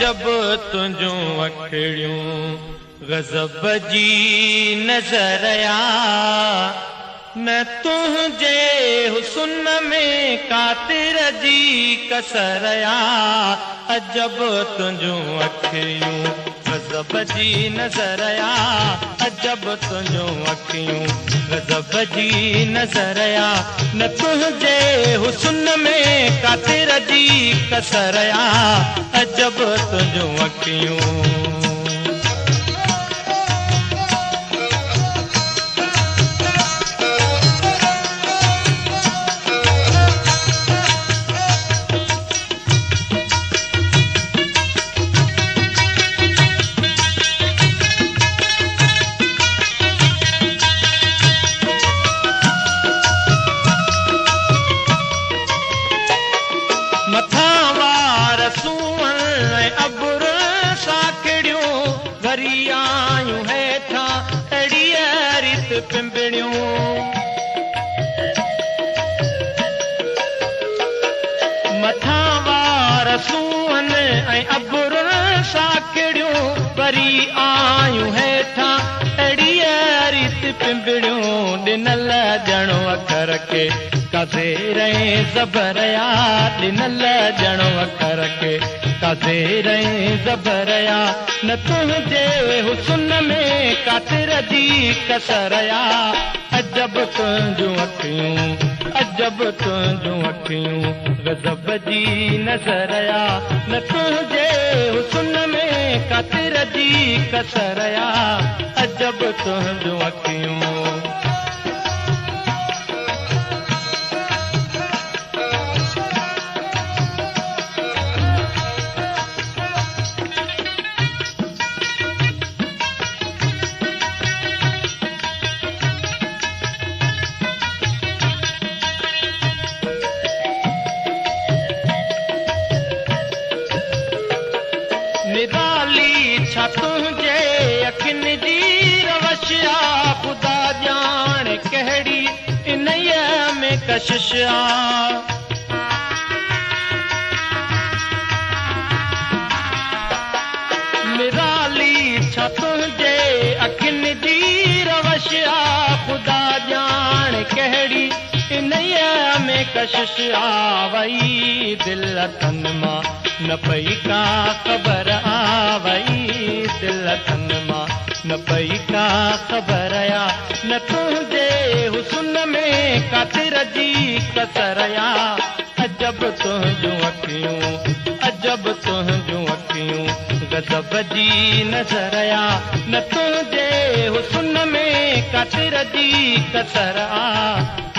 अजब तुझूं अखियूं गज़ब जी नज़र आ न तुझे हुस्न में कातिर जी कसर आ अजब तुझूं अखियूं गज़ब जी नज़र आ अजब तुझूं अखियूं गज़ब जी नज़र आ न तुझे हुस्न में कातिर जी कसर आ अजब तुझूं अखियूं मथां वार सूअन ऐं अबुर साखिड़ियूं वरी आयूं हेठां अहिड़ीअ रीत पिंबड़ियूं ॾिनल ॼणो अखर खे कज़ेर ज़बर आ ॾिनल ॼणो अखर खे कज़ेर ज़बर आ न तुंहिंजे हुस्न में कातिर जी कसर आ अजब तुझूं अखियूं अजब तुझूं अखियूं गज़ब जी नज़र आ न तुझे हुस्न में कातिर जी कसर आ अजब तुझूं अखियूं निराली छा तुझे अखियुनि जी रवश आ ख़ुदा ॼाणे कहिड़ी इन्हीअ में कशिश आ निराली छा तुझे अखियुनि जी रवश आ ख़ुदा ॼाणे कहिड़ी इन्हीअ में कशिश आ वई दिल तन मां न पई का ख़बर आ वई दिल तन मां न पई का ख़बर आ न तुझे हुस्न में कातिर जी कसर आ अजब तुझूं अखियूं अजब तुझूं अखियूं गज़ब जी नज़र आ न तुझे हुस्न में कातिर जी कसर आ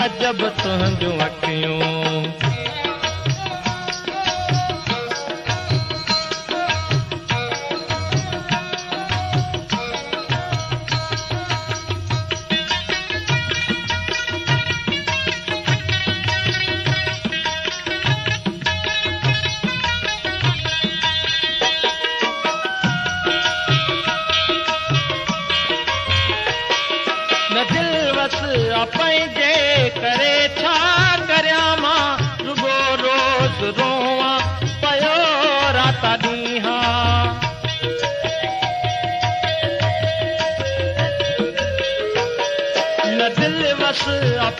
अजब तुझूं अखियूं पंहिंजे करे छा करियां मां रुगो रोज़ रोवां पयो रात ॾींहं न दिलि वस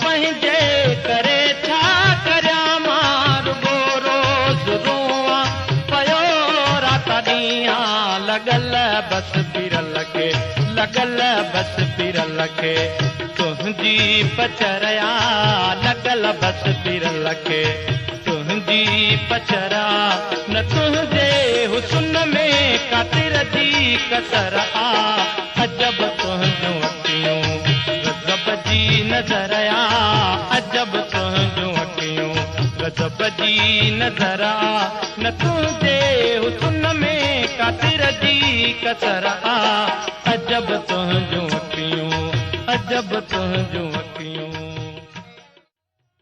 पंहिंजे करे छा करियां मां रुगो रोज़ रोवां पयो रात ॾींहं लॻल बस फिरल खे लॻल बस फिरल खे तुझी पचरया लॻल बस फिरल खे तुझी पचरा न तुझे हुस्न में कातिर जी कसर आ अजब तुझूं अखियूं गज़ब जी नज़र आ अजब तुझूं अखियूं गज़ब जी नज़र आ न तुझे हुस्न में कातिर जी कसर आ अजब तुझूं अखियूं अजब तुझूं अखियूं